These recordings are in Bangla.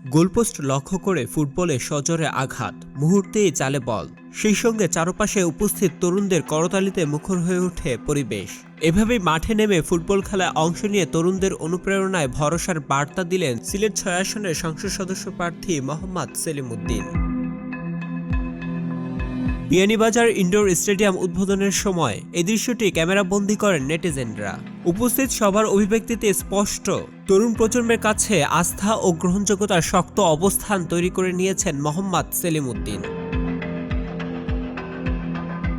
গোলপোস্ট লক্ষ্য করে ফুটবলে সজোরে আঘাত, মুহূর্তেই চালে বল। সেই সঙ্গে চারপাশে উপস্থিত তরুণদের করতালিতে মুখর হয়ে ওঠে পরিবেশ। এভাবেই মাঠে নেমে ফুটবল খেলায় অংশ নিয়ে তরুণদের অনুপ্রেরণায় ভরসার বার্তা দিলেন সিলেট ৬ আসনের সংসদ সদস্য প্রার্থী মোহাম্মদ সেলিম উদ্দিন। বিয়ানীবাজার ইনডোর স্টেডিয়াম উদ্বোধনের সময় এই দৃশ্যটি ক্যামেরাবন্দী করেন নেটিজেনরা। উপস্থিত সবার অভিব্যক্তিতে স্পষ্ট, তরুণ প্রজন্মের কাছে আস্থা ও গ্রহণযোগ্যতার শক্ত অবস্থান তৈরি করে নিয়েছেন মোহাম্মদ সেলিম উদ্দিন।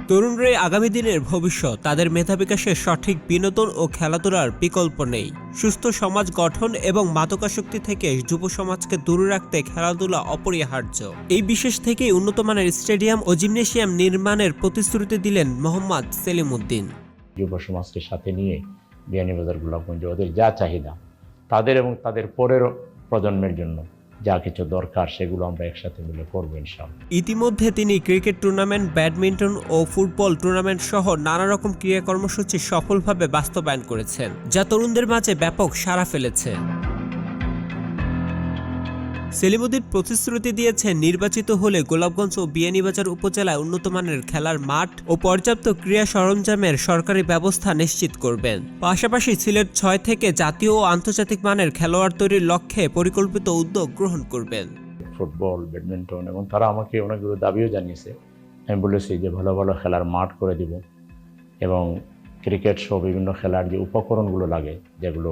তরুণরাই আগামী দিনের ভবিষ্যৎ, তাদের মেধা বিকাশের সঠিক বিনোদন ও খেলাধুলার বিকল্প নেই। সুস্থ সমাজ গঠন এবং মাদকাসক্তি থেকে যুব সমাজকে দূরে রাখতে খেলাধুলা অপরিহার্য। এই বিশেষ থেকেই উন্নতমানের স্টেডিয়াম ও জিমনেশিয়াম নির্মাণের প্রতিশ্রুতি দিলেন মোহাম্মদ সেলিম উদ্দিন। যুব সমাজকে সাথে নিয়ে বিয়ানীবাজার গোলাপগঞ্জে ওদের যা চাহিদা, তাদের এবং তাদের পরের প্রজন্মের জন্য যা কিছু দরকার সেগুলো আমরা একসাথে মিলে করবো ইনশাআল্লাহ। ইতিমধ্যে তিনি ক্রিকেট টুর্নামেন্ট, ব্যাডমিন্টন ও ফুটবল টুর্নামেন্ট সহ নানা রকম ক্রীড়া কর্মসূচি সফলভাবে বাস্তবায়ন করেছেন, যা তরুণদের মাঝে ব্যাপক সাড়া ফেলেছে। সেলিম উদ্দিন প্রতিশ্রুতি দিয়েছেন নির্বাচিত হলে গোলাপগঞ্জ ও বিয়ানীবাজার উপজেলায় উন্নতমানের খেলার মাঠ ও পর্যাপ্ত ক্রীড়া সরঞ্জামের সরকারি ব্যবস্থা নিশ্চিত করবেন। পাশাপাশি সিলেট ৬ থেকে জাতীয় ও আন্তর্জাতিক মানের খেলোয়াড় তৈরির লক্ষ্যে পরিকল্পিত উদ্যোগ গ্রহণ করবেন। ফুটবল, ব্যাডমিন্টন এবং তারা আমাকে অনেকগুলো দাবিও জানিয়েছে। আমি বলেছি যে ভালো ভালো খেলার মাঠ করে দিব এবং ক্রিকেট সহ বিভিন্ন খেলার যে উপকরণগুলো লাগে, যেগুলো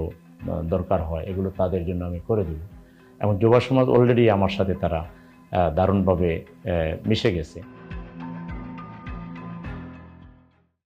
দরকার হয়, এগুলো তাদের জন্য আমি করে দেব। এবং যুব সমাজ অলরেডি আমার সাথে তারা দারুণভাবে মিশে গেছে।